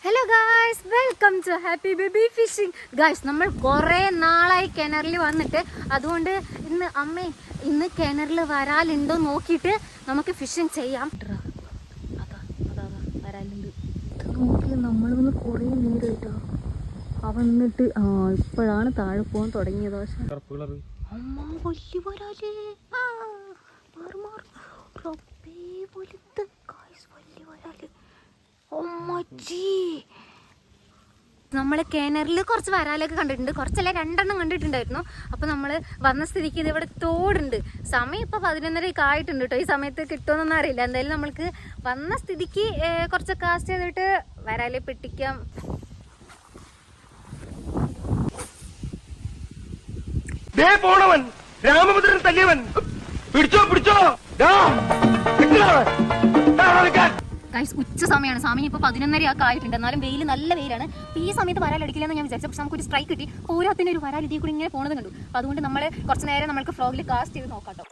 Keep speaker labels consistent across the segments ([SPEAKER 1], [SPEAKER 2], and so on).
[SPEAKER 1] Hello guys, welcome to happy baby fishing. Guys, നമ്മൾ കുറേ നാളായി കിണറിൽ വന്നിട്ട്, അതുകൊണ്ട് ഇന്ന് കിണറിൽ വരാലുണ്ടോ നോക്കിയിട്ട് നമുക്ക് ഫിഷിംഗ് ചെയ്യാം. വരാലുണ്ട് നോക്കി. നമ്മളൊന്ന് കുറേ നേരം കേട്ടോ വന്നിട്ട് ഇപ്പോഴാണ് താഴെ പോകാൻ തുടങ്ങിയത്. പക്ഷെ അമ്മ വലിയ വരാല് വലിയ വരാല്. നമ്മൾ കിണറിൽ കുറച്ച് വരാലൊക്കെ കണ്ടിട്ടുണ്ട്, കുറച്ചല്ല 2 കണ്ടിട്ടുണ്ടായിരുന്നു. അപ്പോൾ നമ്മൾ വന്ന സ്ഥിതിക്ക് ഇത് ഇവിടെ തോടുണ്ട്. സമയം ഇപ്പോൾ 11:30 ആയിട്ടുണ്ട് കേട്ടോ. ഈ സമയത്ത് കിട്ടുമെന്നൊന്നും അറിയില്ല. എന്തായാലും നമ്മൾക്ക് വന്ന സ്ഥിതിക്ക് കുറച്ച് കാസ്റ്റ് ചെയ്തിട്ട് വരാലെ പെട്ടിക്കാം.
[SPEAKER 2] രാമഭദ്രൻ തല്ലിയവൻ പിടിച്ചോ
[SPEAKER 1] ഉച്ച സമയമാണ്. സമയം ഇപ്പോൾ 11:30 ആയിട്ടുണ്ട്. എന്നാലും വെയിൽ നല്ല വെയിലാണ്. അപ്പോൾ ഈ സമയത്ത് വരാലടിക്കില്ലെന്ന് ഞാൻ വിചാരിച്ചു. പക്ഷെ നമുക്കൊരു സ്ട്രൈക്ക് കിട്ടി. പോരാത്തിന് ഒരു വരാൽ ഇതിൽ കൂടി ഇങ്ങനെ പോകുന്നത് കണ്ടു. അപ്പോൾ അതുകൊണ്ട് നമ്മൾ കുറച്ച് നേരം നമുക്ക് ഫ്ലോഗിൽ കാസ്റ്റ് ചെയ്ത് നോക്കാം കേട്ടോ.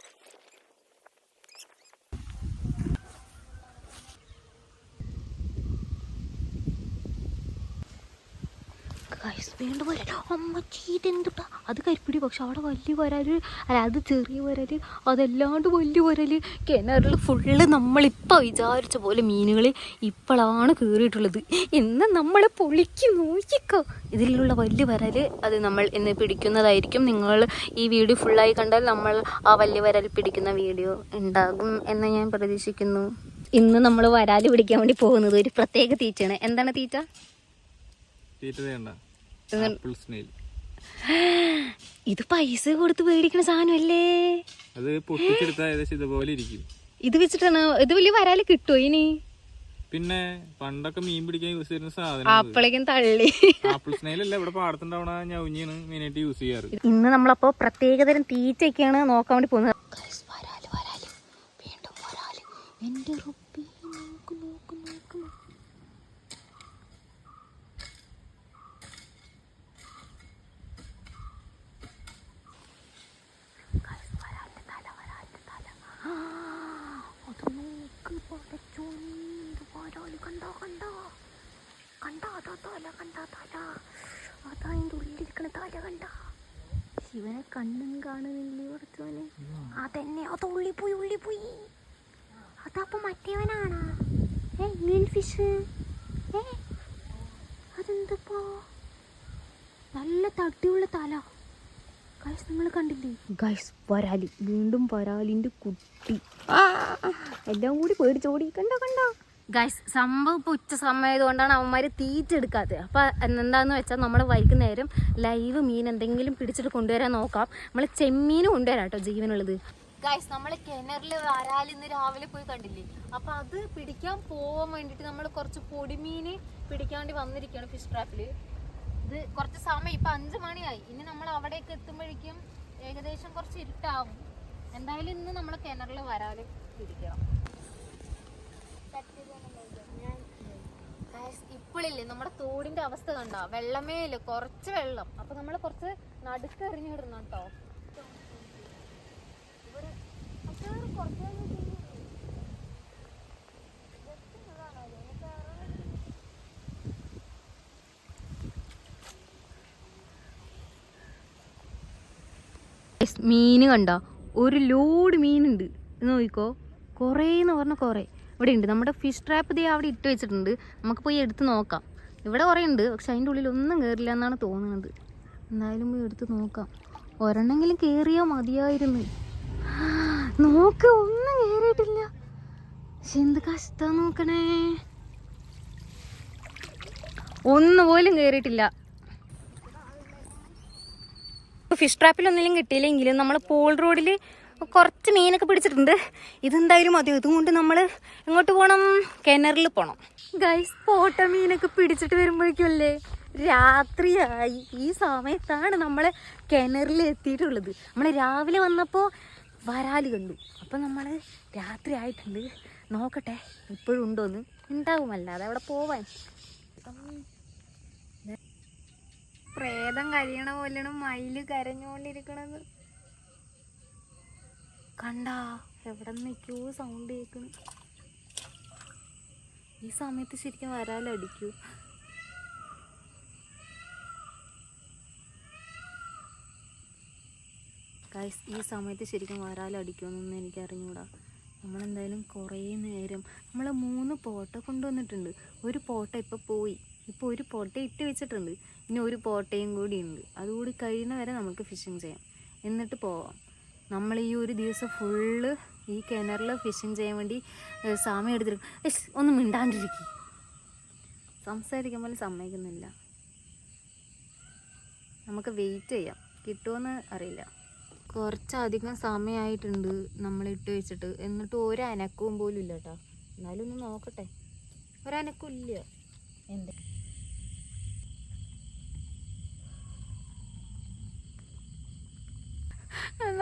[SPEAKER 1] വീണ്ടും വരാൻ അമ്മ ചീതെന്തുട്ടാ അത് കരിപ്പിടി. പക്ഷെ അവിടെ വലിയ വരാല്, അല്ല അത് ചെറിയ വരാല്, അതല്ലാണ്ട് വലിയ വരാല്. കിണറിൽ ഫുള്ള് നമ്മളിപ്പോൾ വിചാരിച്ച പോലെ മീനുകൾ ഇപ്പോഴാണ് കയറിയിട്ടുള്ളത്. ഇന്ന് നമ്മൾ പൊളിക്ക് നോക്കിക്കോ. ഇതിലുള്ള വലിയ വരാല് അത് നമ്മൾ ഇന്ന് പിടിക്കുന്നതായിരിക്കും. നിങ്ങൾ ഈ വീഡിയോ ഫുള്ളായി കണ്ടാൽ നമ്മൾ ആ വലിയ വരാൽ പിടിക്കുന്ന വീഡിയോ ഉണ്ടാകും എന്ന് ഞാൻ പ്രതീക്ഷിക്കുന്നു. ഇന്ന് നമ്മൾ വരാല് പിടിക്കാൻ വേണ്ടി പോകുന്നത് ഒരു പ്രത്യേക തീറ്റയാണ്. എന്താണ് തീറ്റ? ഇത് പൈസ കൊടുത്ത് മേടിക്കണ സാധനമല്ലേ?
[SPEAKER 2] അത് പൊട്ടിച്ചെടുത്ത ഏകദേശം ഇതുപോലെ ഇരിക്കും.
[SPEAKER 1] ഇത് വെച്ചിട്ടാണ് ഇത് വലിയ വരാല് കിട്ടുമോ ഇനി?
[SPEAKER 2] പിന്നെ പണ്ടൊക്കെ മീൻ പിടിക്കാൻ യൂസ് ചെയ്യുന്ന സാധനം
[SPEAKER 1] അപ്പോഴേക്കും തള്ളി.
[SPEAKER 2] ആപ്പിൾ സ്നെയിലല്ല, ഇവിടെ പാടത്തുണ്ടാവണ ഞൗഞ്ഞിയാണ് മെയിനായിട്ട് യൂസ് ചെയ്യാറ്.
[SPEAKER 1] ഇന്ന് നമ്മളപ്പോ പ്രത്യേകതരം തീറ്റയൊക്കെയാണ് നോക്കാൻ വേണ്ടി പോകുന്നത്. എന്റെ റബ്ബേ, നോക്ക്. അതതിൻ്റെ ഉള്ളിലിരിക്കണ തല കണ്ട. ശിവനെ കണ്ണും കാണുന്നില്ലേ പഠിച്ചോനെ? അതന്നെ, അത് ഉള്ളിപ്പോയി. അതപ്പൊ മറ്റേവനാണ് ഗ്രീൻ ഫിഷ്. അതെന്തപ്പോ നല്ല തട്ടിയുള്ള തല. ഗൈസ്, നിങ്ങൾ കണ്ടില്ലേ? ഗൈസ്, വരാലി, വീണ്ടും വരാലിന്റെ കുട്ടി. എല്ലാം കൂടി പേടിച്ചോടി. കണ്ടോ ഗൈസ്, സംഭവം ഇപ്പോൾ ഉച്ച സമയതുകൊണ്ടാണ് അവന്മാർ തീറ്റ എടുക്കാത്തത്. അപ്പോൾ എന്താന്ന് വെച്ചാൽ നമ്മൾ വൈകുന്നേരം ലൈവ് മീൻ എന്തെങ്കിലും പിടിച്ചിട്ട് കൊണ്ടുവരാൻ നോക്കാം. നമ്മൾ ചെമ്മീനും കൊണ്ടുവരാം കേട്ടോ, ജീവനുള്ളത്. ഗൈസ്, നമ്മൾ കിണറിൽ വരാൽ ഇന്ന് രാവിലെ പോയി കണ്ടില്ലേ? അപ്പോൾ അത് പിടിക്കാൻ പോകാൻ വേണ്ടിയിട്ട് നമ്മൾ കുറച്ച് പൊടിമീൻ പിടിക്കാൻ വേണ്ടി വന്നിരിക്കുകയാണ് ഫിഷ് ട്രാപ്പിൽ. ഇത് കുറച്ച് സമയം, ഇപ്പം 5 മണിയായി. ഇനി നമ്മൾ അവിടേക്ക് എത്തുമ്പോഴേക്കും ഏകദേശം കുറച്ച് ഇരുട്ടാവും. എന്തായാലും ഇന്ന് നമ്മൾ കിണറിൽ വരാൽ പിടിക്കണം. ഇപ്പോഴില്ലേ നമ്മുടെ തോടിന്റെ അവസ്ഥ കണ്ട, വെള്ളമേ ഇല്ല, കുറച്ച് വെള്ളം. അപ്പൊ നമ്മൾ കുറച്ച് നടുക്ക് എറിഞ്ഞിടണം കേട്ടോ. മീന് കണ്ട, ഒരു ലോഡ് മീനുണ്ട്. നോക്കിക്കോ, കുറേന്ന് പറഞ്ഞാൽ കുറേ ഇവിടെ ഉണ്ട്. നമ്മുടെ ഫിഷ് ട്രാപ്പ് ദേ അവിടെ ഇട്ട് വെച്ചിട്ടുണ്ട്. നമുക്ക് പോയി എടുത്ത് നോക്കാം. ഇവിടെ കുറേ ഉണ്ട്, പക്ഷെ അതിൻ്റെ ഉള്ളിൽ ഒന്നും കയറില്ല എന്നാണ് തോന്നുന്നത്. എന്തായാലും പോയി എടുത്ത് നോക്കാം. ഒരെണ്ണെങ്കിലും കയറിയാൽ മതിയായിരുന്നു. നോക്ക്, ഒന്നും കയറിയിട്ടില്ല. പക്ഷെ എന്ത് കഷ്ടം നോക്കണേ, ഒന്നുപോലും കയറിയിട്ടില്ല. ഫിഷ് ട്രാപ്പിലൊന്നും കിട്ടിയില്ലെങ്കിലും നമ്മൾ പോൾ റോഡിൽ കുറച്ച് മീനൊക്കെ പിടിച്ചിട്ടുണ്ട്. ഇതെന്തായാലും മതി. ഇതുകൊണ്ട് നമ്മൾ എങ്ങോട്ട് പോകണം? കിണറിൽ പോകണം. ഗൈസ്, പോട്ട മീനൊക്കെ പിടിച്ചിട്ട് വരുമ്പോഴേക്കും അല്ലേ രാത്രിയായി. ഈ സമയത്താണ് നമ്മൾ കിണറിൽ എത്തിയിട്ടുള്ളത്. നമ്മൾ രാവിലെ വന്നപ്പോൾ വരാല് കണ്ടു. അപ്പം നമ്മൾ രാത്രി ആയിട്ടുണ്ട്. നോക്കട്ടെ ഇപ്പോഴും ഉണ്ടോന്ന്. ഉണ്ടാവുമല്ലാതെ അവിടെ പോവാൻ. പ്രേതം കഴിയണ പോലെയാണ് മയില് കരഞ്ഞുകൊണ്ടിരിക്കണത്. കണ്ട, എവിടെ നിൽക്കൂ സൗണ്ട് കേൾക്കുന്നു. ഈ സമയത്ത് ശരിക്കും വരാലടിക്കൂ. ഗൈസ് ഈ സമയത്ത് ശരിക്കും വരാലടിക്കുമെന്നൊന്നും എനിക്ക് അറിഞ്ഞൂടാ. നമ്മളെന്തായാലും കുറേ നേരം നമ്മൾ 3 പോട്ട കൊണ്ടുവന്നിട്ടുണ്ട്. ഒരു പോട്ട ഇപ്പോൾ പോയി. ഇപ്പോൾ ഒരു പോട്ട ഇട്ട് വെച്ചിട്ടുണ്ട്. ഇനി ഒരു പോട്ടയും കൂടി ഉണ്ട്. അതുകൂടി കഴിയുന്ന വരെ നമുക്ക് ഫിഷിങ് ചെയ്യാം, എന്നിട്ട് പോവാം. നമ്മൾ ഈ ഒരു ദിവസം ഫുള്ള് ഈ കിണറിൽ ഫിഷിങ് ചെയ്യാൻ വേണ്ടി സമയം എടുത്തിട്ട് ഒന്നും മിണ്ടാണ്ടിരിക്കും. സംസാരിക്കാൻ പോലും സമ്മതിക്കുന്നില്ല. നമുക്ക് വെയിറ്റ് ചെയ്യാം, കിട്ടുമെന്ന് അറിയില്ല. കുറച്ചധികം സമയമായിട്ടുണ്ട് നമ്മളിട്ട് വെച്ചിട്ട്, എന്നിട്ട് ഒരനക്കവും പോലും ഇല്ല കേട്ടോ. എന്നാലും ഒന്ന് നോക്കട്ടെ. ഒരനക്കവും ഇല്ല. എന്ത്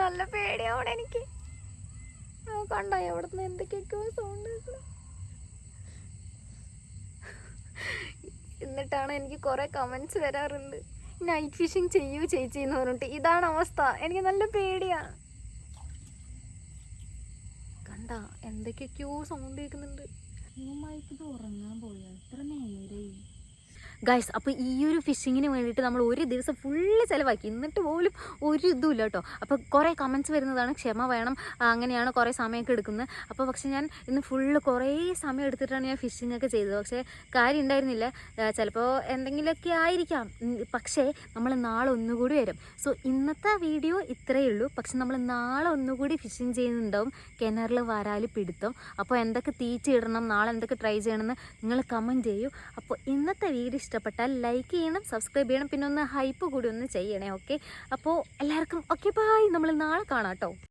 [SPEAKER 1] നല്ല പേടിയാവണം എനിക്ക്. കണ്ടോ എവിടെ നിന്ന് എന്തൊക്കെയൊക്കെ സൗണ്ട് കേൾക്കണം. എന്നിട്ടാണ് എനിക്ക് കുറേ കമൻസ് വരാറുണ്ട്, നൈറ്റ് ഫിഷിങ് ചെയ്യൂ ചേച്ചി എന്ന് പറഞ്ഞിട്ട്. ഇതാണ് അവസ്ഥ. എനിക്ക് നല്ല പേടിയാണ്. കണ്ട എന്തൊക്കെയൊക്കെയോ സൗണ്ട് കേൾക്കുന്നുണ്ട്. ഇത് ഉറങ്ങാൻ പോയാ എത്ര നേരെ ഗൈസ്. അപ്പോൾ ഈ ഒരു ഫിഷിങ്ങിന് വേണ്ടിയിട്ട് നമ്മൾ ഒരു ദിവസം ഫുള്ള് ചിലവാക്കി, എന്നിട്ട് പോലും ഒരു ഇതുമില്ല കേട്ടോ. അപ്പോൾ കുറേ കമൻറ്റ്സ് വരുന്നതാണ്, ക്ഷമ വേണം, അങ്ങനെയാണ് കുറേ സമയമൊക്കെ എടുക്കുന്നത്. അപ്പോൾ പക്ഷേ ഞാൻ ഇന്ന് ഫുള്ള് കുറേ സമയം എടുത്തിട്ടാണ് ഞാൻ ഫിഷിംഗ് ഒക്കെ ചെയ്തത്. പക്ഷേ കാര്യം ഉണ്ടായിരുന്നില്ല. ചിലപ്പോൾ എന്തെങ്കിലുമൊക്കെ ആയിരിക്കാം. പക്ഷേ നമ്മൾ നാളെ ഒന്നുകൂടി വരും. സോ ഇന്നത്തെ വീഡിയോ ഇത്രയേ ഉള്ളൂ. പക്ഷെ നമ്മൾ നാളെ ഒന്നുകൂടി ഫിഷിങ് ചെയ്യുന്നുണ്ടാവും, കിണറിൽ വരാൽ പിടുത്തം. അപ്പോൾ എന്തൊക്കെ തീറ്റ ഇടണം, നാളെ എന്തൊക്കെ ട്രൈ ചെയ്യണമെന്ന് നിങ്ങൾ കമൻറ്റ് ചെയ്യൂ. അപ്പോൾ ഇന്നത്തെ വീഡിയോ ഇഷ്ടപ്പെട്ടാൽ ലൈക്ക് ചെയ്യണം, സബ്സ്ക്രൈബ് ചെയ്യണം, പിന്നെ ഒന്ന് ഹൈപ്പ് കൂടി ഒന്ന് ചെയ്യണേ. ഓക്കെ, അപ്പോൾ എല്ലാവർക്കും ഓക്കെ ബൈ. നമ്മൾ നാളെ കാണാം കേട്ടോ.